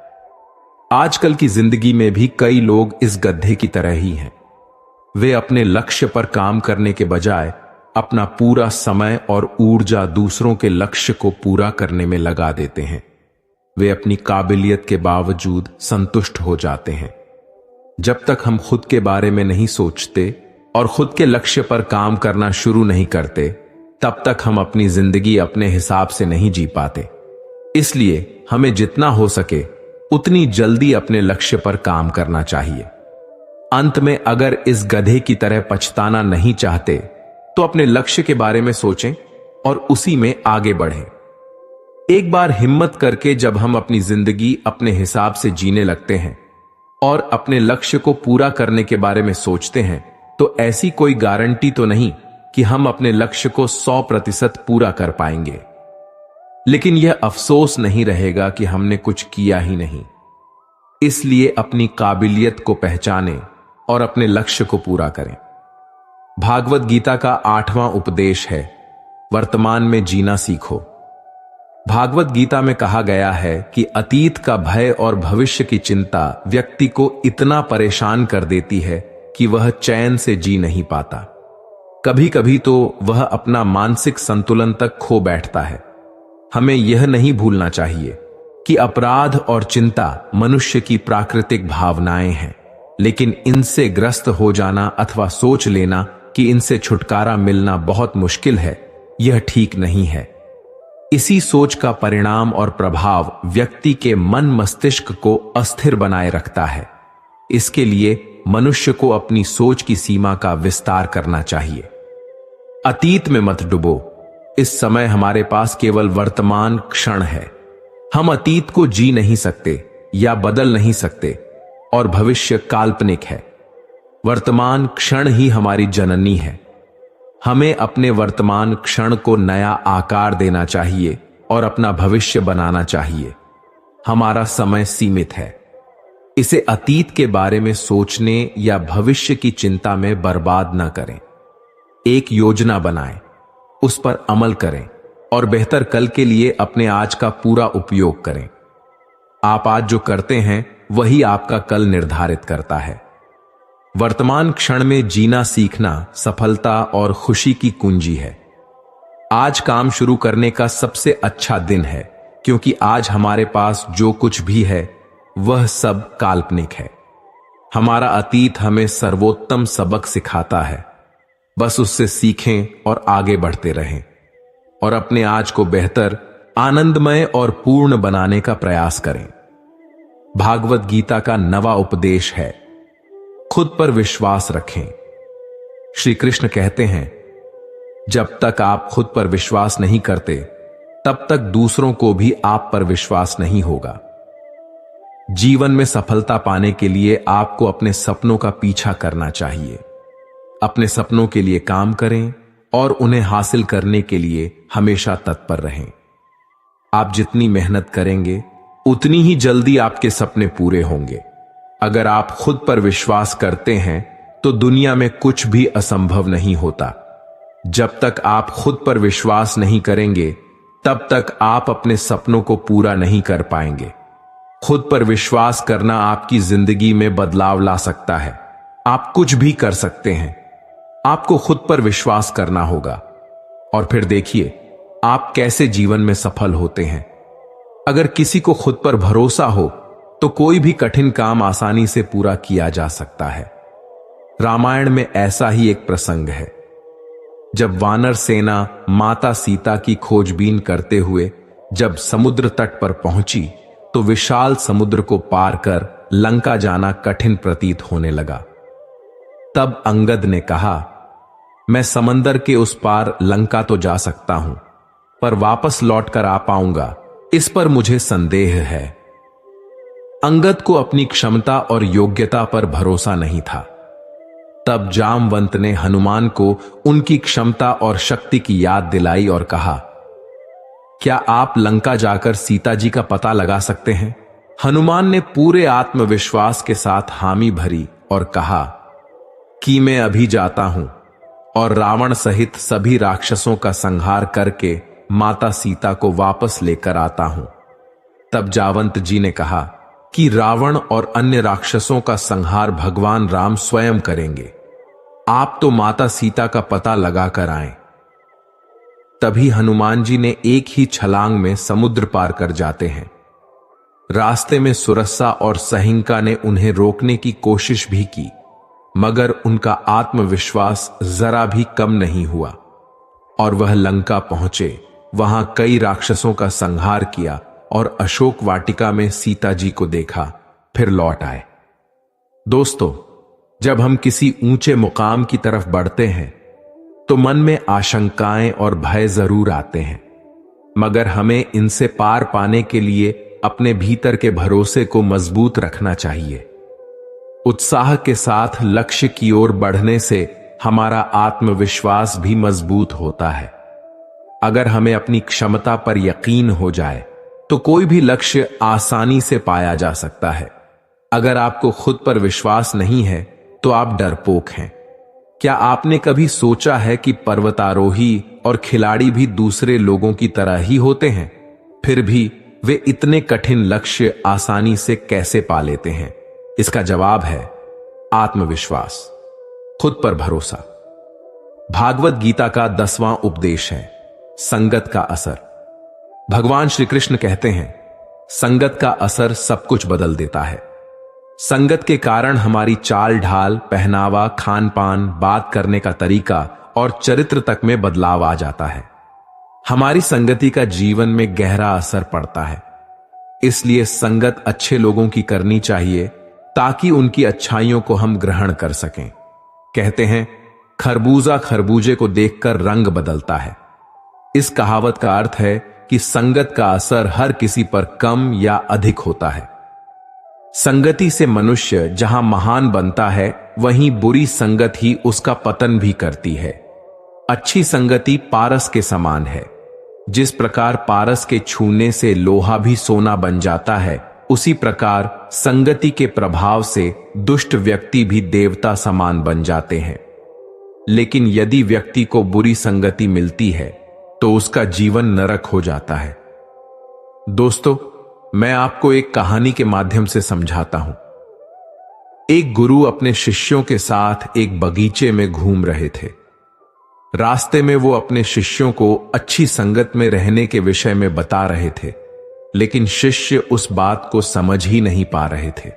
आजकल की जिंदगी में भी कई लोग इस गधे की तरह ही हैं। वे अपने लक्ष्य पर काम करने के बजाय अपना पूरा समय और ऊर्जा दूसरों के लक्ष्य को पूरा करने में लगा देते हैं। वे अपनी काबिलियत के बावजूद संतुष्ट हो जाते हैं। जब तक हम खुद के बारे में नहीं सोचते और खुद के लक्ष्य पर काम करना शुरू नहीं करते, तब तक हम अपनी जिंदगी अपने हिसाब से नहीं जी पाते। इसलिए हमें जितना हो सके उतनी जल्दी अपने लक्ष्य पर काम करना चाहिए। अंत में अगर इस गधे की तरह पछताना नहीं चाहते तो अपने लक्ष्य के बारे में सोचें और उसी में आगे बढ़ें। एक बार हिम्मत करके जब हम अपनी जिंदगी अपने हिसाब से जीने लगते हैं और अपने लक्ष्य को पूरा करने के बारे में सोचते हैं तो ऐसी कोई गारंटी तो नहीं कि हम अपने लक्ष्य को 100% पूरा कर पाएंगे, लेकिन यह अफसोस नहीं रहेगा कि हमने कुछ किया ही नहीं। इसलिए अपनी काबिलियत को पहचानें और अपने लक्ष्य को पूरा करें। भागवत गीता का 8वां उपदेश है, वर्तमान में जीना सीखो। भागवत गीता में कहा गया है कि अतीत का भय और भविष्य की चिंता व्यक्ति को इतना परेशान कर देती है कि वह चैन से जी नहीं पाता। कभी कभी तो वह अपना मानसिक संतुलन तक खो बैठता है। हमें यह नहीं भूलना चाहिए कि अपराध और चिंता मनुष्य की प्राकृतिक भावनाएं हैं, लेकिन इनसे ग्रस्त हो जाना अथवा सोच लेना कि इनसे छुटकारा मिलना बहुत मुश्किल है, यह ठीक नहीं है। इसी सोच का परिणाम और प्रभाव व्यक्ति के मन मस्तिष्क को अस्थिर बनाए रखता है। इसके लिए मनुष्य को अपनी सोच की सीमा का विस्तार करना चाहिए। अतीत में मत डूबो। इस समय हमारे पास केवल वर्तमान क्षण है। हम अतीत को जी नहीं सकते या बदल नहीं सकते और भविष्य काल्पनिक है। वर्तमान क्षण ही हमारी जननी है। हमें अपने वर्तमान क्षण को नया आकार देना चाहिए और अपना भविष्य बनाना चाहिए। हमारा समय सीमित है। इसे अतीत के बारे में सोचने या भविष्य की चिंता में बर्बाद न करें। एक योजना बनाएं, उस पर अमल करें और बेहतर कल के लिए अपने आज का पूरा उपयोग करें। आप आज जो करते हैं वही आपका कल निर्धारित करता है। वर्तमान क्षण में जीना सीखना सफलता और खुशी की कुंजी है। आज काम शुरू करने का सबसे अच्छा दिन है, क्योंकि आज हमारे पास जो कुछ भी है वह सब काल्पनिक है। हमारा अतीत हमें सर्वोत्तम सबक सिखाता है, बस उससे सीखें और आगे बढ़ते रहें और अपने आज को बेहतर, आनंदमय और पूर्ण बनाने का प्रयास करें। भागवत गीता का नवा उपदेश है, खुद पर विश्वास रखें। श्री कृष्ण कहते हैं, जब तक आप खुद पर विश्वास नहीं करते तब तक दूसरों को भी आप पर विश्वास नहीं होगा। जीवन में सफलता पाने के लिए आपको अपने सपनों का पीछा करना चाहिए। अपने सपनों के लिए काम करें और उन्हें हासिल करने के लिए हमेशा तत्पर रहें। आप जितनी मेहनत करेंगे उतनी ही जल्दी आपके सपने पूरे होंगे। अगर आप खुद पर विश्वास करते हैं तो दुनिया में कुछ भी असंभव नहीं होता। जब तक आप खुद पर विश्वास नहीं करेंगे तब तक आप अपने सपनों को पूरा नहीं कर पाएंगे। खुद पर विश्वास करना आपकी जिंदगी में बदलाव ला सकता है। आप कुछ भी कर सकते हैं, आपको खुद पर विश्वास करना होगा और फिर देखिए आप कैसे जीवन में सफल होते हैं। अगर किसी को खुद पर भरोसा हो तो कोई भी कठिन काम आसानी से पूरा किया जा सकता है। रामायण में ऐसा ही एक प्रसंग है, जब वानर सेना माता सीता की खोजबीन करते हुए जब समुद्र तट पर पहुंची तो विशाल समुद्र को पार कर लंका जाना कठिन प्रतीत होने लगा। तब अंगद ने कहा, मैं समंदर के उस पार लंका तो जा सकता हूं, पर वापस लौटकर आ पाऊंगा इस पर मुझे संदेह है। अंगद को अपनी क्षमता और योग्यता पर भरोसा नहीं था। तब जामवंत ने हनुमान को उनकी क्षमता और शक्ति की याद दिलाई और कहा, क्या आप लंका जाकर सीता जी का पता लगा सकते हैं? हनुमान ने पूरे आत्मविश्वास के साथ हामी भरी और कहा कि मैं अभी जाता हूं और रावण सहित सभी राक्षसों का संहार करके माता सीता को वापस लेकर आता हूं। तब जावंत जी ने कहा कि रावण और अन्य राक्षसों का संहार भगवान राम स्वयं करेंगे, आप तो माता सीता का पता लगा कर आए। तभी हनुमान जी ने एक ही छलांग में समुद्र पार कर जाते हैं। रास्ते में सुरस्सा और सहिंका ने उन्हें रोकने की कोशिश भी की, मगर उनका आत्मविश्वास जरा भी कम नहीं हुआ और वह लंका पहुंचे। वहां कई राक्षसों का संहार किया और अशोक वाटिका में सीता जी को देखा, फिर लौट आए। दोस्तों, जब हम किसी ऊंचे मुकाम की तरफ बढ़ते हैं तो मन में आशंकाएं और भय जरूर आते हैं, मगर हमें इनसे पार पाने के लिए अपने भीतर के भरोसे को मजबूत रखना चाहिए। उत्साह के साथ लक्ष्य की ओर बढ़ने से हमारा आत्मविश्वास भी मजबूत होता है। अगर हमें अपनी क्षमता पर यकीन हो जाए तो कोई भी लक्ष्य आसानी से पाया जा सकता है। अगर आपको खुद पर विश्वास नहीं है तो आप डरपोक हैं। क्या आपने कभी सोचा है कि पर्वतारोही और खिलाड़ी भी दूसरे लोगों की तरह ही होते हैं, फिर भी वे इतने कठिन लक्ष्य आसानी से कैसे पा लेते हैं? इसका जवाब है आत्मविश्वास, खुद पर भरोसा। भागवत गीता का 10वां उपदेश है, संगत का असर। भगवान श्री कृष्ण कहते हैं, संगत का असर सब कुछ बदल देता है। संगत के कारण हमारी चाल ढाल, पहनावा, खान पान, बात करने का तरीका और चरित्र तक में बदलाव आ जाता है। हमारी संगति का जीवन में गहरा असर पड़ता है। इसलिए संगत अच्छे लोगों की करनी चाहिए ताकि उनकी अच्छाइयों को हम ग्रहण कर सकें। कहते हैं, खरबूजा खरबूजे को देखकर रंग बदलता है। इस कहावत का अर्थ है कि संगत का असर हर किसी पर कम या अधिक होता है। संगति से मनुष्य जहां महान बनता है, वहीं बुरी संगत ही उसका पतन भी करती है। अच्छी संगति पारस के समान है। जिस प्रकार पारस के छूने से लोहा भी सोना बन जाता है, उसी प्रकार संगति के प्रभाव से दुष्ट व्यक्ति भी देवता समान बन जाते हैं। लेकिन यदि व्यक्ति को बुरी संगति मिलती है तो उसका जीवन नरक हो जाता है। दोस्तों, मैं आपको एक कहानी के माध्यम से समझाता हूं। एक गुरु अपने शिष्यों के साथ एक बगीचे में घूम रहे थे। रास्ते में वो अपने शिष्यों को अच्छी संगत में रहने के विषय में बता रहे थे, लेकिन शिष्य उस बात को समझ ही नहीं पा रहे थे।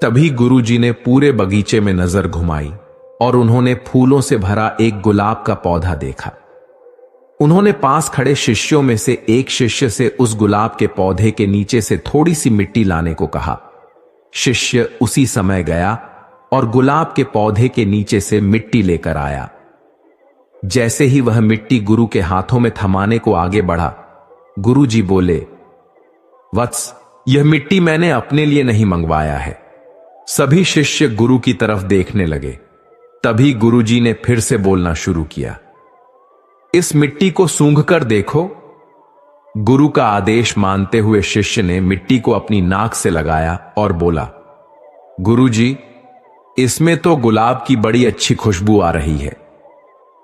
तभी गुरुजी ने पूरे बगीचे में नजर घुमाई और उन्होंने फूलों से भरा एक गुलाब का पौधा देखा। उन्होंने पास खड़े शिष्यों में से एक शिष्य से उस गुलाब के पौधे के नीचे से थोड़ी सी मिट्टी लाने को कहा। शिष्य उसी समय गया और गुलाब के पौधे के नीचे से मिट्टी लेकर आया। जैसे ही वह मिट्टी गुरु के हाथों में थमाने को आगे बढ़ा, गुरुजी बोले, वत्स, यह मिट्टी मैंने अपने लिए नहीं मंगवाया है। सभी शिष्य गुरु की तरफ देखने लगे। तभी गुरुजी ने फिर से बोलना शुरू किया, इस मिट्टी को सूंघकर देखो। गुरु का आदेश मानते हुए शिष्य ने मिट्टी को अपनी नाक से लगाया और बोला, गुरुजी, इसमें तो गुलाब की बड़ी अच्छी खुशबू आ रही है।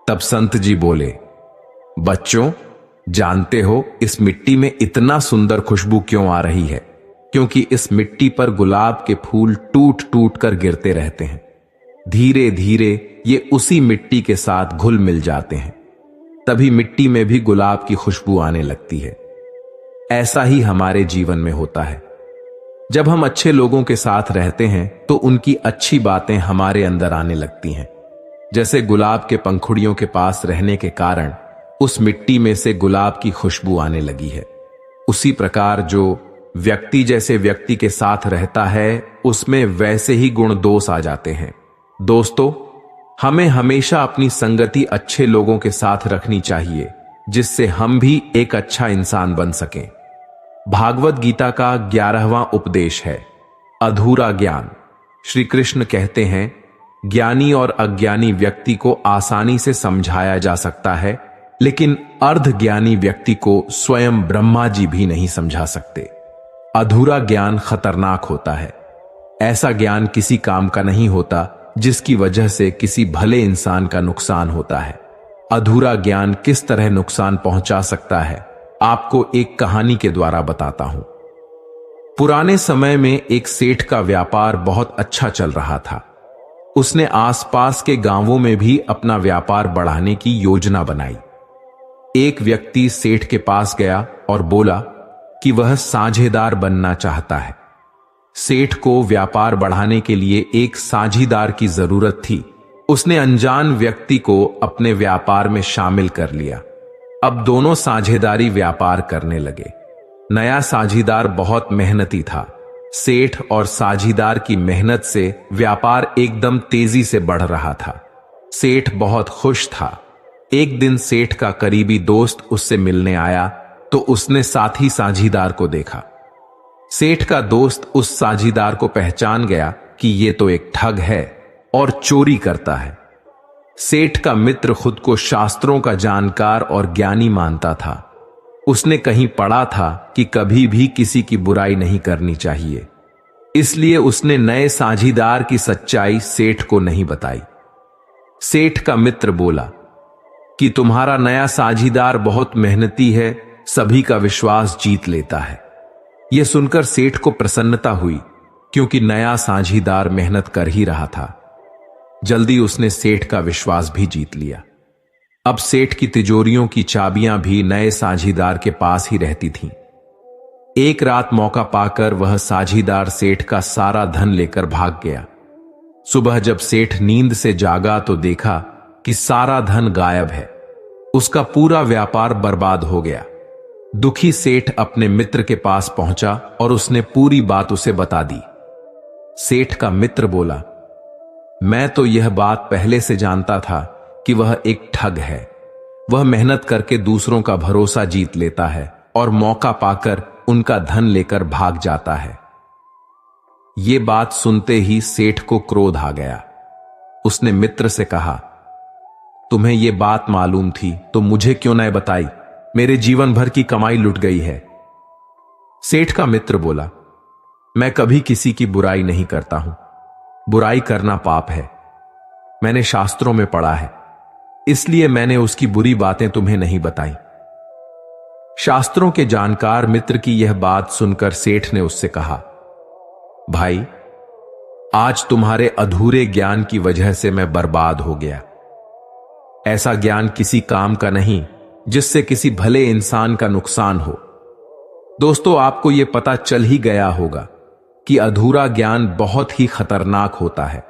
तब संत जी बोले, बच्चों, जानते हो इस मिट्टी में इतना सुंदर खुशबू क्यों आ रही है? क्योंकि इस मिट्टी पर गुलाब के फूल टूट टूट कर गिरते रहते हैं। धीरे धीरे ये उसी मिट्टी के साथ घुल मिल जाते हैं, तभी मिट्टी में भी गुलाब की खुशबू आने लगती है। ऐसा ही हमारे जीवन में होता है। जब हम अच्छे लोगों के साथ रहते हैं तो उनकी अच्छी बातें हमारे अंदर आने लगती हैं। जैसे गुलाब के पंखुड़ियों के पास रहने के कारण उस मिट्टी में से गुलाब की खुशबू आने लगी है, उसी प्रकार जो व्यक्ति जैसे व्यक्ति के साथ रहता है उसमें वैसे ही गुण दोष आ जाते हैं। दोस्तों, हमें हमेशा अपनी संगति अच्छे लोगों के साथ रखनी चाहिए, जिससे हम भी एक अच्छा इंसान बन सकें। भागवत गीता का 11वां उपदेश है, अधूरा ज्ञान। श्री कृष्ण कहते हैं, ज्ञानी और अज्ञानी व्यक्ति को आसानी से समझाया जा सकता है, लेकिन अर्ध ज्ञानी व्यक्ति को स्वयं ब्रह्मा जी भी नहीं समझा सकते। अधूरा ज्ञान खतरनाक होता है। ऐसा ज्ञान किसी काम का नहीं होता जिसकी वजह से किसी भले इंसान का नुकसान होता है। अधूरा ज्ञान किस तरह नुकसान पहुंचा सकता है, आपको एक कहानी के द्वारा बताता हूं। पुराने समय में एक सेठ का व्यापार बहुत अच्छा चल रहा था। उसने आसपास के गांवों में भी अपना व्यापार बढ़ाने की योजना बनाई। एक व्यक्ति सेठ के पास गया और बोला कि वह साझेदार बनना चाहता है। सेठ को व्यापार बढ़ाने के लिए एक साझीदार की जरूरत थी। उसने अनजान व्यक्ति को अपने व्यापार में शामिल कर लिया। अब दोनों साझेदारी व्यापार करने लगे। नया साझीदार बहुत मेहनती था। सेठ और साझीदार की मेहनत से व्यापार एकदम तेजी से बढ़ रहा था। सेठ बहुत खुश था। एक दिन सेठ का करीबी दोस्त उससे मिलने आया तो उसने साथी साझीदार को देखा। सेठ का दोस्त उस साझीदार को पहचान गया कि ये तो एक ठग है और चोरी करता है। सेठ का मित्र खुद को शास्त्रों का जानकार और ज्ञानी मानता था। उसने कहीं पढ़ा था कि कभी भी किसी की बुराई नहीं करनी चाहिए, इसलिए उसने नए साझीदार की सच्चाई सेठ को नहीं बताई। सेठ का मित्र बोला कि तुम्हारा नया साझीदार बहुत मेहनती है, सभी का विश्वास जीत लेता है। यह सुनकर सेठ को प्रसन्नता हुई, क्योंकि नया साझीदार मेहनत कर ही रहा था। जल्दी उसने सेठ का विश्वास भी जीत लिया। अब सेठ की तिजोरियों की चाबियां भी नए साझीदार के पास ही रहती थीं। एक रात मौका पाकर वह साझीदार सेठ का सारा धन लेकर भाग गया। सुबह जब सेठ नींद से जागा तो देखा कि सारा धन गायब है। उसका पूरा व्यापार बर्बाद हो गया। दुखी सेठ अपने मित्र के पास पहुंचा और उसने पूरी बात उसे बता दी। सेठ का मित्र बोला, मैं तो यह बात पहले से जानता था कि वह एक ठग है। वह मेहनत करके दूसरों का भरोसा जीत लेता है और मौका पाकर उनका धन लेकर भाग जाता है। यह बात सुनते ही सेठ को क्रोध आ गया। उसने मित्र से कहा, तुम्हें यह बात मालूम थी तो मुझे क्यों न बताई? मेरे जीवन भर की कमाई लुट गई है। सेठ का मित्र बोला, मैं कभी किसी की बुराई नहीं करता हूं। बुराई करना पाप है। मैंने शास्त्रों में पढ़ा है, इसलिए मैंने उसकी बुरी बातें तुम्हें नहीं बताई। शास्त्रों के जानकार मित्र की यह बात सुनकर सेठ ने उससे कहा, भाई, आज तुम्हारे अधूरे ज्ञान की वजह से मैं बर्बाद हो गया। ऐसा ज्ञान किसी काम का नहीं जिससे किसी भले इंसान का नुकसान हो। दोस्तों, आपको यह पता चल ही गया होगा कि अधूरा ज्ञान बहुत ही खतरनाक होता है,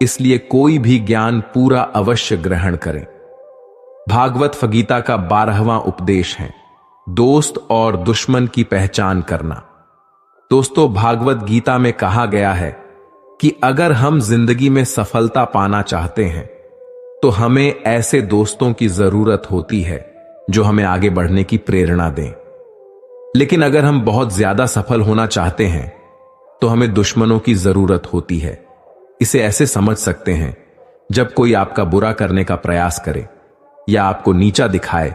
इसलिए कोई भी ज्ञान पूरा अवश्य ग्रहण करें। भागवत गीता का 12वां उपदेश है दोस्त और दुश्मन की पहचान करना। दोस्तों, भागवत गीता में कहा गया है कि अगर हम जिंदगी में सफलता पाना चाहते हैं तो हमें ऐसे दोस्तों की जरूरत होती है जो हमें आगे बढ़ने की प्रेरणा दें। लेकिन अगर हम बहुत ज्यादा सफल होना चाहते हैं तो हमें दुश्मनों की जरूरत होती है। इसे ऐसे समझ सकते हैं, जब कोई आपका बुरा करने का प्रयास करे या आपको नीचा दिखाए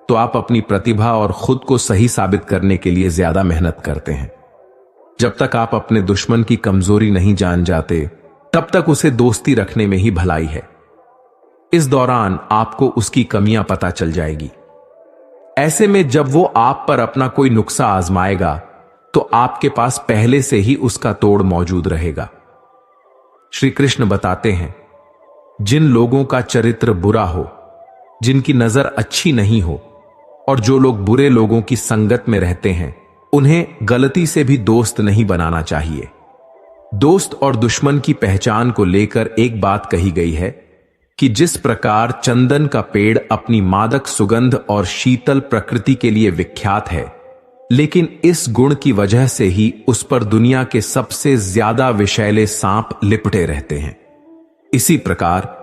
तो आप अपनी प्रतिभा और खुद को सही साबित करने के लिए ज्यादा मेहनत करते हैं। जब तक आप अपने दुश्मन की कमजोरी नहीं जान जाते, तब तक उसे दोस्ती रखने में ही भलाई है। इस दौरान आपको उसकी कमियां पता चल जाएगी। ऐसे में जब वो आप पर अपना कोई नुक्सा आजमाएगा तो आपके पास पहले से ही उसका तोड़ मौजूद रहेगा। श्री कृष्ण बताते हैं, जिन लोगों का चरित्र बुरा हो, जिनकी नजर अच्छी नहीं हो और जो लोग बुरे लोगों की संगत में रहते हैं, उन्हें गलती से भी दोस्त नहीं बनाना चाहिए। दोस्त और दुश्मन की पहचान को लेकर एक बात कही गई है कि जिस प्रकार चंदन का पेड़ अपनी मादक सुगंध और शीतल प्रकृति के लिए विख्यात है, लेकिन इस गुण की वजह से ही उस पर दुनिया के सबसे ज्यादा विषैले सांप लिपटे रहते हैं, इसी प्रकार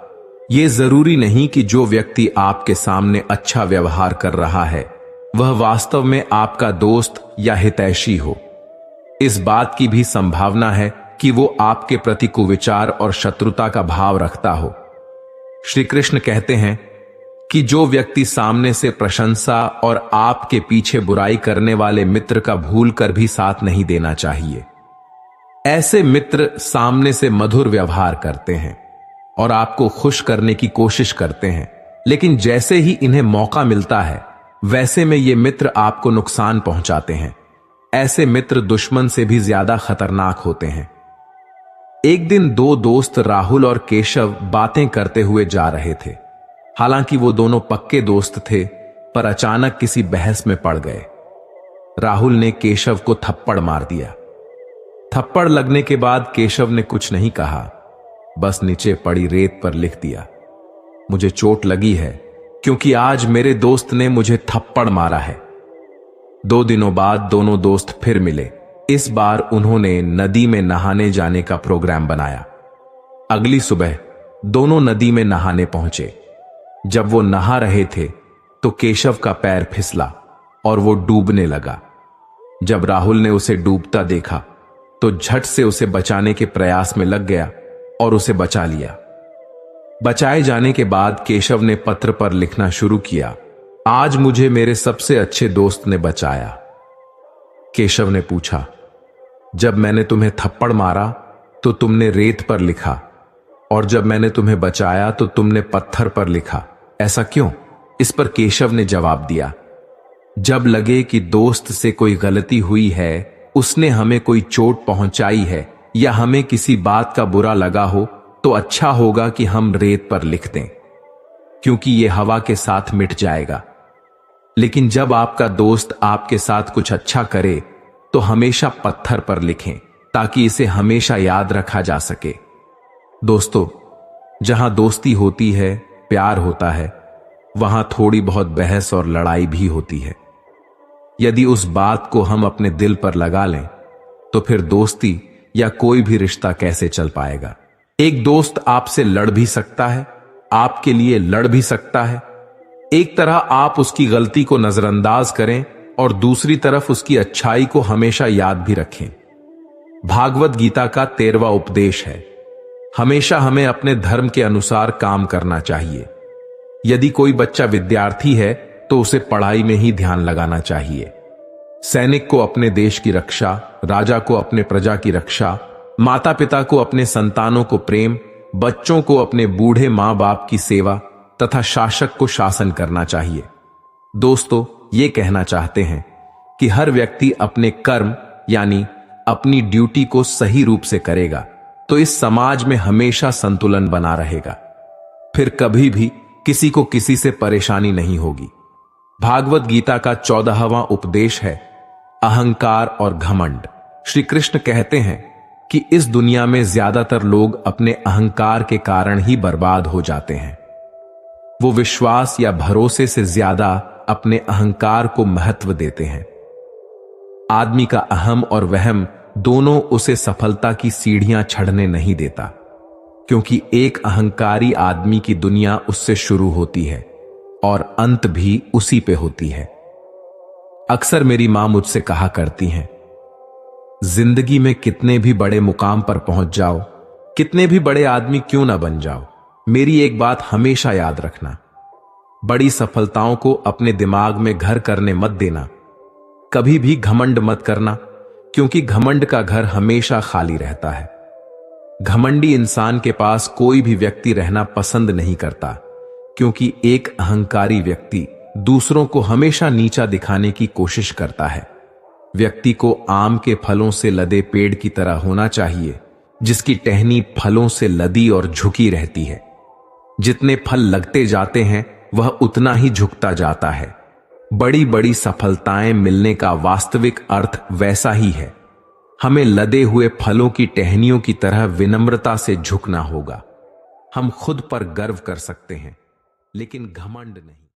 यह जरूरी नहीं कि जो व्यक्ति आपके सामने अच्छा व्यवहार कर रहा है वह वास्तव में आपका दोस्त या हितैषी हो। इस बात की भी संभावना है कि वो आपके प्रति कुविचार और शत्रुता का भाव रखता हो। श्री कृष्ण कहते हैं कि जो व्यक्ति सामने से प्रशंसा और आपके पीछे बुराई करने वाले मित्र का भूल कर भी साथ नहीं देना चाहिए। ऐसे मित्र सामने से मधुर व्यवहार करते हैं और आपको खुश करने की कोशिश करते हैं, लेकिन जैसे ही इन्हें मौका मिलता है वैसे में ये मित्र आपको नुकसान पहुंचाते हैं। ऐसे मित्र दुश्मन से भी ज्यादा खतरनाक होते हैं। एक दिन दो दोस्त राहुल और केशव बातें करते हुए जा रहे थे। हालांकि वो दोनों पक्के दोस्त थे, पर अचानक किसी बहस में पड़ गए। राहुल ने केशव को थप्पड़ मार दिया। थप्पड़ लगने के बाद केशव ने कुछ नहीं कहा, बस नीचे पड़ी रेत पर लिख दिया, मुझे चोट लगी है क्योंकि आज मेरे दोस्त ने मुझे थप्पड़ मारा है। 2 दिनों बाद दोनों दोस्त फिर मिले। इस बार उन्होंने नदी में नहाने जाने का प्रोग्राम बनाया। अगली सुबह दोनों नदी में नहाने पहुंचे। जब वो नहा रहे थे तो केशव का पैर फिसला और वो डूबने लगा। जब राहुल ने उसे डूबता देखा तो झट से उसे बचाने के प्रयास में लग गया और उसे बचा लिया। बचाए जाने के बाद केशव ने पत्र पर लिखना शुरू किया, आज मुझे मेरे सबसे अच्छे दोस्त ने बचाया। केशव ने पूछा, जब मैंने तुम्हें थप्पड़ मारा तो तुमने रेत पर लिखा और जब मैंने तुम्हें बचाया तो तुमने पत्थर पर लिखा, ऐसा क्यों? इस पर केशव ने जवाब दिया, जब लगे कि दोस्त से कोई गलती हुई है, उसने हमें कोई चोट पहुंचाई है या हमें किसी बात का बुरा लगा हो तो अच्छा होगा कि हम रेत पर लिख दें, क्योंकि यह हवा के साथ मिट जाएगा। लेकिन जब आपका दोस्त आपके साथ कुछ अच्छा करे तो हमेशा पत्थर पर लिखें ताकि इसे हमेशा याद रखा जा सके। दोस्तों, जहां दोस्ती होती है, प्यार होता है, वहां थोड़ी बहुत बहस और लड़ाई भी होती है। यदि उस बात को हम अपने दिल पर लगा लें तो फिर दोस्ती या कोई भी रिश्ता कैसे चल पाएगा। एक दोस्त आपसे लड़ भी सकता है, आपके लिए लड़ भी सकता है। एक तरह आप उसकी गलती को नजरअंदाज करें और दूसरी तरफ उसकी अच्छाई को हमेशा याद भी रखें। भागवत गीता का 13वां उपदेश है, हमेशा हमें अपने धर्म के अनुसार काम करना चाहिए। यदि कोई बच्चा विद्यार्थी है तो उसे पढ़ाई में ही ध्यान लगाना चाहिए। सैनिक को अपने देश की रक्षा, राजा को अपने प्रजा की रक्षा, माता पिता को अपने संतानों को प्रेम, बच्चों को अपने बूढ़े मां बाप की सेवा तथा शासक को शासन करना चाहिए। दोस्तों, ये कहना चाहते हैं कि हर व्यक्ति अपने कर्म यानी अपनी ड्यूटी को सही रूप से करेगा तो इस समाज में हमेशा संतुलन बना रहेगा। फिर कभी भी किसी को किसी से परेशानी नहीं होगी। भागवत गीता का 14वां उपदेश है अहंकार और घमंड। श्री कृष्ण कहते हैं कि इस दुनिया में ज्यादातर लोग अपने अहंकार के कारण ही बर्बाद हो जाते हैं। वो विश्वास या भरोसे से ज्यादा अपने अहंकार को महत्व देते हैं। आदमी का अहम और वहम दोनों उसे सफलता की सीढ़ियां चढ़ने नहीं देता, क्योंकि एक अहंकारी आदमी की दुनिया उससे शुरू होती है और अंत भी उसी पे होती है। अक्सर मेरी मां मुझसे कहा करती हैं, जिंदगी में कितने भी बड़े मुकाम पर पहुंच जाओ, कितने भी बड़े आदमी क्यों ना बन जाओ, मेरी एक बात हमेशा याद रखना, बड़ी सफलताओं को अपने दिमाग में घर करने मत देना। कभी भी घमंड मत करना, क्योंकि घमंड का घर हमेशा खाली रहता है। घमंडी इंसान के पास कोई भी व्यक्ति रहना पसंद नहीं करता, क्योंकि एक अहंकारी व्यक्ति दूसरों को हमेशा नीचा दिखाने की कोशिश करता है। व्यक्ति को आम के फलों से लदे पेड़ की तरह होना चाहिए, जिसकी टहनी फलों से लदी और झुकी रहती है। जितने फल लगते जाते हैं वह उतना ही झुकता जाता है। बड़ी बड़ी सफलताएं मिलने का वास्तविक अर्थ वैसा ही है। हमें लदे हुए फलों की टहनियों की तरह विनम्रता से झुकना होगा। हम खुद पर गर्व कर सकते हैं, लेकिन घमंड नहीं।